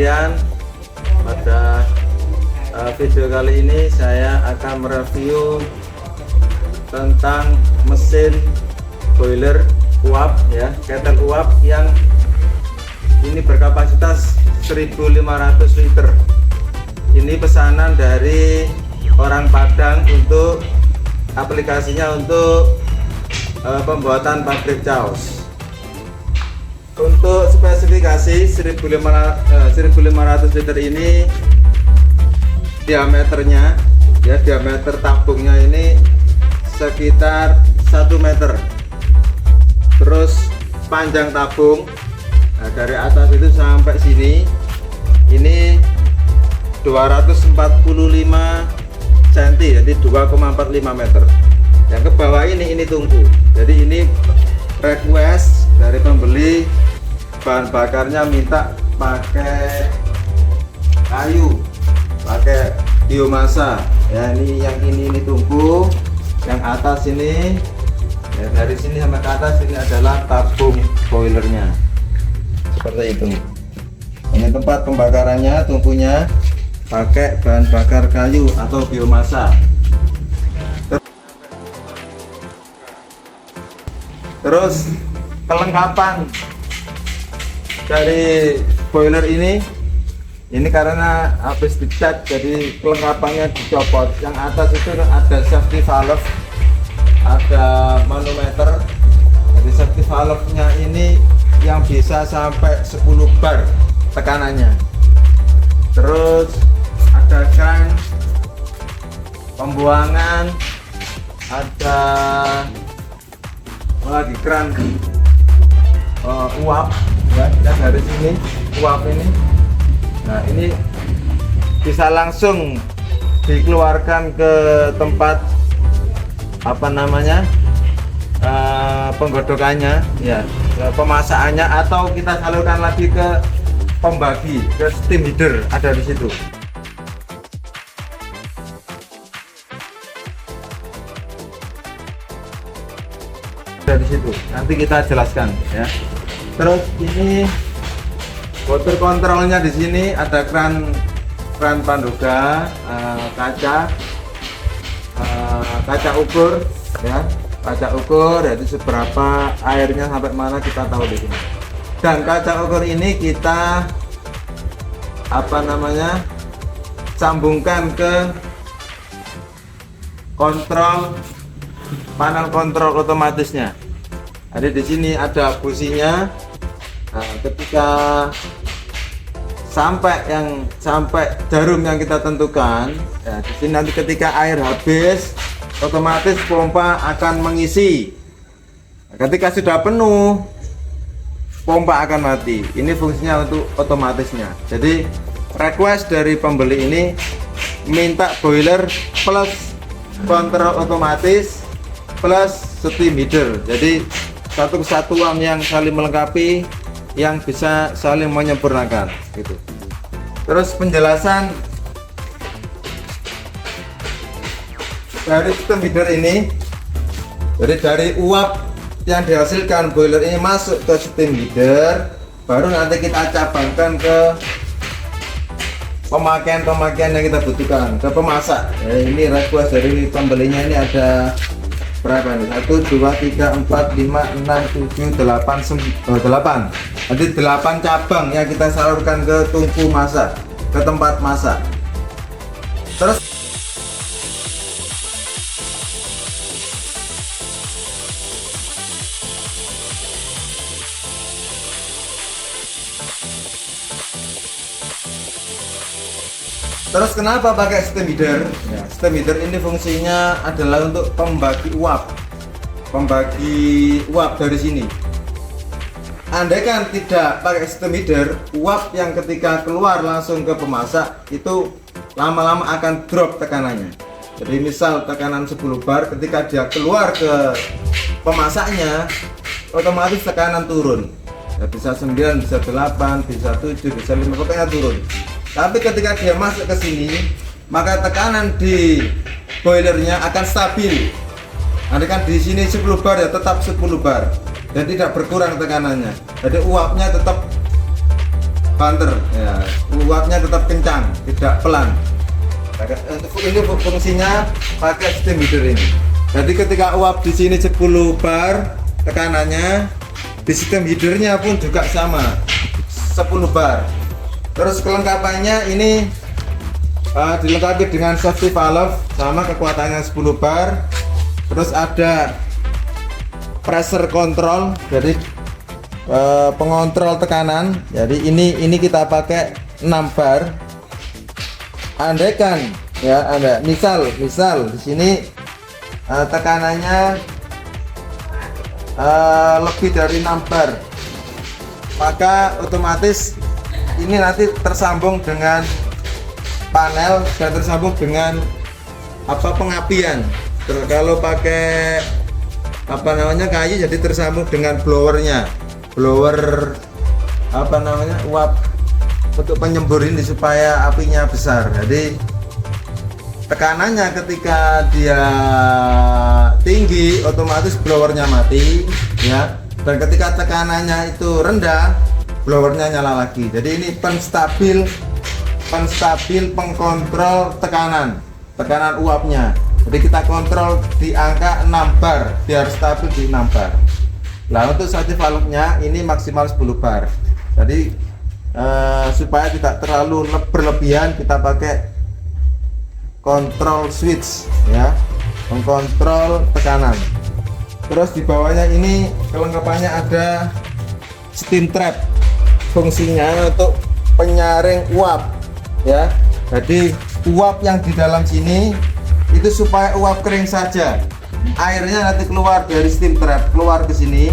sekalian, pada video kali ini saya akan mereview tentang mesin boiler uap ya, ketel uap yang ini berkapasitas 1500 liter. Ini pesanan dari orang Padang untuk aplikasinya untuk pembuatan pabrik caos. Untuk spesifikasi 1500 liter ini diameternya ya, diameter tabungnya ini sekitar 1 meter. Terus panjang tabung, nah, dari atas itu sampai sini ini 245 cm, jadi 2,45 meter. Yang ke bawah ini tungku. Jadi ini request dari pembeli, bahan bakarnya minta pakai kayu, pakai biomasa ya. Ini tungku, yang atas ini ya, dari sini sampai ke atas ini adalah tabung boilernya seperti itu. Ini tempat pembakarannya, tungkunya pakai bahan bakar kayu atau biomasa. Terus kelengkapan dari boiler ini karena habis dicat jadi kelengkapannya dicopot. Yang atas itu ada safety valve, ada manometer. Jadi safety valve-nya ini yang bisa sampai 10 bar tekanannya. Terus ada kran pembuangan, ada lagi kran uap ya, dari sini uap ini. Nah, ini bisa langsung dikeluarkan ke tempat apa namanya, penggodokannya ya, pemasakannya, atau kita salurkan lagi ke pembagi, ke steam heater, ada di situ. Ada di situ, nanti kita jelaskan ya. Terus ini water controlnya, di sini ada kran panduga, kaca ukur ya, kaca ukur jadi seberapa airnya sampai mana kita tahu di sini. Dan kaca ukur ini kita apa namanya, sambungkan ke kontrol, panel kontrol otomatisnya. Ada di sini ada businya. Nah, ketika sampai jarum yang kita tentukan ya, di sini nanti ketika air habis otomatis pompa akan mengisi. Nah, ketika sudah penuh pompa akan mati. Ini fungsinya untuk otomatisnya. Jadi request dari pembeli ini minta boiler plus kontrol otomatis plus steam heater. Jadi satu kesatuan yang saling melengkapi, yang bisa saling menyempurnakan gitu. Terus penjelasan dari steam heater ini, jadi dari uap yang dihasilkan boiler ini masuk ke steam heater, baru nanti kita cabangkan ke pemakaian yang kita butuhkan, ke pemasak ya. Ini request dari pembelinya, ini ada berapa nih? 1, 2, 3, 4, 5, 6, 7, 8, 8. Jadi 8 cabang yang kita salurkan ke tungku masak, ke tempat masak. Terus kenapa pakai steam heater? Ya, steam heater ini fungsinya adalah untuk pembagi uap dari sini. Andaikan tidak pakai steam heater, uap yang ketika keluar langsung ke pemasak itu lama-lama akan drop tekanannya. Jadi misal tekanan 10 bar, ketika dia keluar ke pemasaknya otomatis tekanan turun ya, bisa 9, bisa 8, bisa 7, bisa 5, pokoknya turun. Tapi ketika dia masuk ke sini, maka tekanan di boilernya akan stabil. Nanti kan di sini 10 bar ya, tetap 10 bar dan tidak berkurang tekanannya. Jadi uapnya tetap banter ya, uapnya tetap kencang, tidak pelan. Ini fungsinya pakai steam heater ini. Jadi ketika uap di sini 10 bar tekanannya, di sistem heaternya pun juga sama 10 bar. Terus kelengkapannya ini dilengkapi dengan safety valve sama kekuatannya 10 bar. Terus ada pressure control, jadi pengontrol tekanan. Jadi ini kita pakai 6 bar. Andaikan ya Anda misal di sini tekanannya lebih dari 6 bar, maka otomatis ini nanti tersambung dengan panel dan tersambung dengan pengapian. Kalau pakai kayu, jadi tersambung dengan blowernya, blower uap untuk penyembur ini supaya apinya besar. Jadi tekanannya ketika dia tinggi otomatis blowernya mati ya, dan ketika tekanannya itu rendah blowernya nyala lagi. Jadi ini penstabil pengkontrol tekanan uapnya. Jadi kita kontrol di angka 6 bar biar stabil di 6 bar. Nah untuk safety valve-nya ini maksimal 10 bar. Jadi supaya tidak terlalu berlebihan kita pakai control switch ya, mengkontrol tekanan. Terus di bawahnya ini kelengkapannya ada steam trap, fungsinya untuk penyaring uap ya. Jadi uap yang di dalam sini itu supaya uap kering saja, airnya nanti keluar dari steam trap keluar ke sini.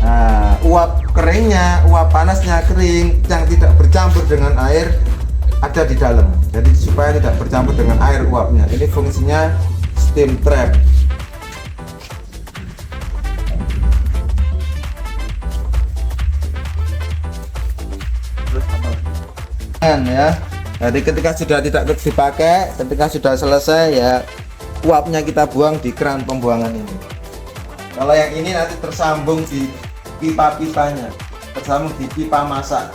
Nah, uap keringnya, uap panasnya kering yang tidak bercampur dengan air ada di dalam. Jadi supaya tidak bercampur dengan air uapnya. Ini fungsinya steam trap. Terus apa lagi? Ya. Jadi ketika sudah tidak dipakai, ketika sudah selesai ya uapnya kita buang di keran pembuangan ini. Kalau yang ini nanti tersambung di pipa-pipanya, tersambung di pipa masak.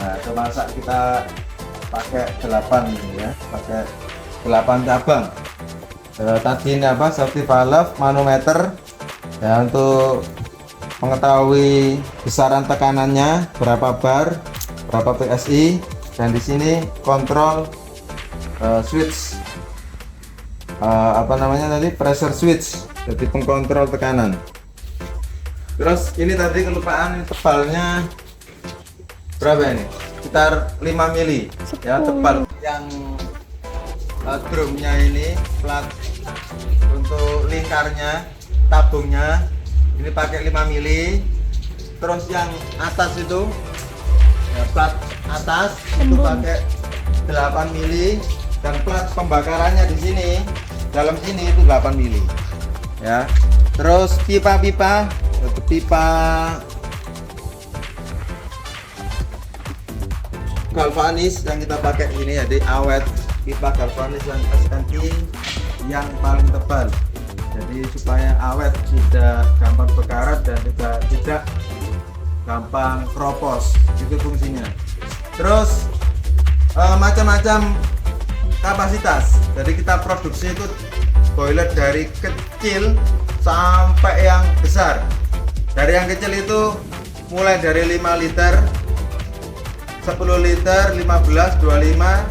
Nah, itu masak kita pakai 8 ini ya, pakai 8 cabang. Tadi ini safety valve, manometer ya untuk mengetahui besaran tekanannya berapa bar, berapa PSI, dan di sini kontrol switch pressure switch, jadi pengkontrol tekanan. Terus ini tadi kelupaan, tebalnya berapa ini? Sekitar 5 mili ya tebal. Yang drumnya ini plat untuk lingkarnya, tabungnya ini pakai 5 mili. Terus yang atas itu ya, plat atas itu pakai 8 mili, dan plat pembakarannya di sini dalam sini itu 8 mili ya. Terus pipa-pipa, pipa galvanis yang kita pakai ini, jadi awet, pipa galvanis yang SNI yang paling tebal, jadi supaya awet, tidak gampang berkarat dan juga tidak gampang keropos, itu fungsinya. Terus macam-macam kapasitas, jadi kita produksi itu boiler dari kecil sampai yang besar. Dari yang kecil itu mulai dari 5 liter, 10 liter, 15, 25,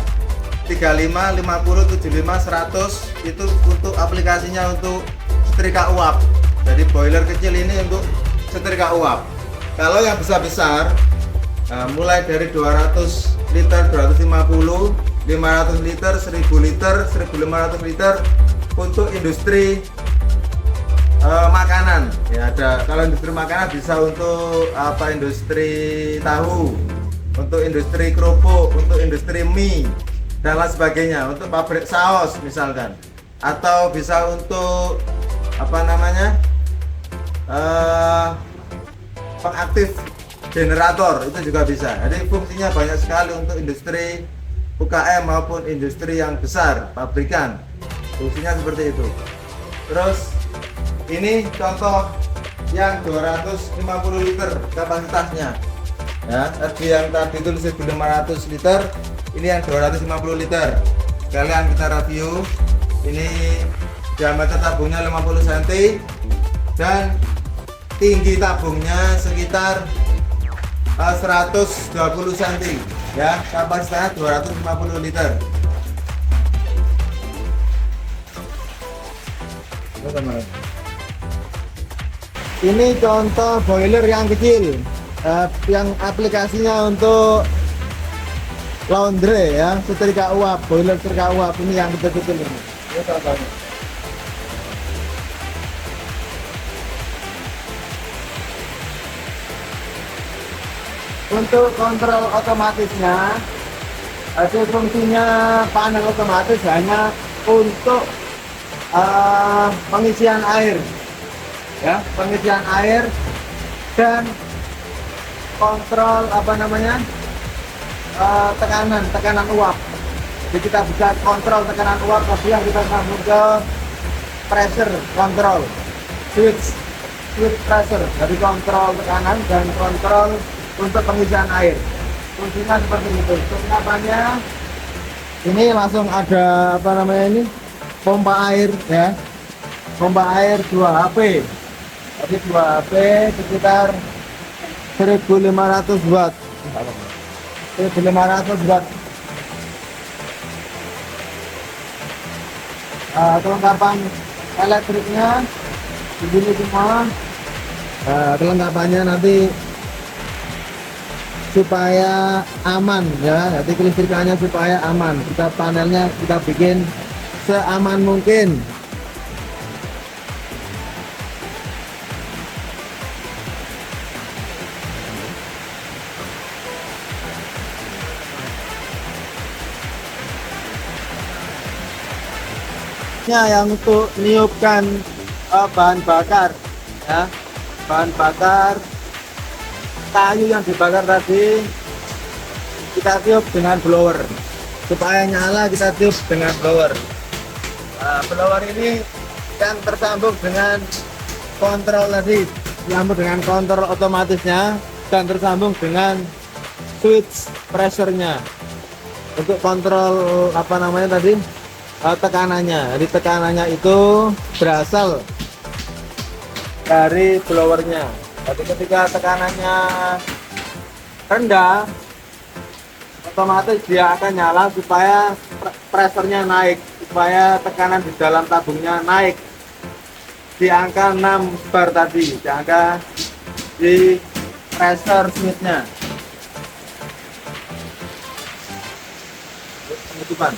35, 50, 75, 100. Itu untuk aplikasinya untuk setrika uap. Jadi boiler kecil ini untuk setrika uap. Kalau yang besar-besar mulai dari 200 liter, 250, 500 liter, 1000 liter, 1500 liter untuk industri makanan ya. Ada, kalau industri makanan bisa untuk industri tahu, untuk industri kerupuk, untuk industri mie dan lain sebagainya, untuk pabrik saus misalkan, atau bisa untuk pengaktif generator, itu juga bisa. Jadi fungsinya banyak sekali untuk industri UKM maupun industri yang besar, pabrikan, fungsinya seperti itu. Terus ini contoh yang 250 liter kapasitasnya. Ya, tadi yang tadi itu 1500 liter, ini yang 250 liter. Sekalian kita review. Ini diameter tabungnya 50 cm dan tinggi tabungnya sekitar 120 cm. Ya, kapasitasnya 250 liter. Ini contoh boiler yang kecil, yang aplikasinya untuk laundry ya, setrika uap, boiler setrika uap ini yang kecil ini. Ini contohnya. Untuk kontrol otomatisnya, itu fungsinya panel otomatis hanya untuk pengisian air. Ya, pengisian air dan kontrol tekanan uap. Jadi kita bisa kontrol tekanan uap, tapi yang kita sambung ke pressure control, switch pressure, jadi kontrol tekanan dan kontrol untuk pengisian air. Fungsinya seperti itu. Untuk kenapanya ini langsung ada ini pompa air ya, pompa air 2 HP. Jadi 2 HP sekitar 1500 watt. 1500 watt. Kelengkapan elektriknya begini semua. Kelengkapannya nanti supaya aman ya, jadi kelistrikannya supaya aman. Kita panelnya kita bikin seaman mungkin. Yang untuk niupkan bahan bakar ya, bahan bakar kayu yang dibakar tadi kita tiup dengan blower supaya nyala. Kita tiup dengan blower. Blower ini yang tersambung dengan kontrol tadi, disambung dengan kontrol otomatisnya dan tersambung dengan switch pressure-nya untuk kontrol tadi tekanannya. Jadi tekanannya itu berasal dari blowernya. Jadi ketika tekanannya rendah, otomatis dia akan nyala supaya pressure-nya naik, supaya tekanan di dalam tabungnya naik di angka 6 bar tadi, di angka di pressure switch-nya. Penutupan.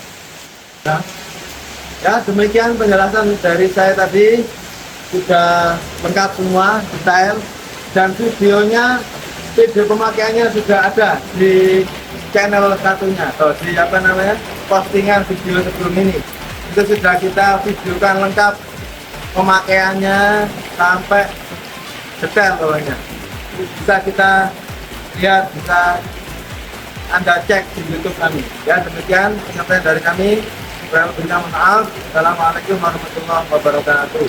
Ya, demikian penjelasan dari saya tadi, sudah lengkap semua, detail, dan video pemakaiannya sudah ada di channel satunya, atau di postingan video sebelum ini. Itu sudah kita videokan lengkap pemakaiannya sampai detail pokoknya. Bisa kita lihat, bisa Anda cek di YouTube kami. Ya, demikian penyampaian dari kami. Kurang lebihnya mohon maaf. Assalamualaikum warahmatullahi wabarakatuh.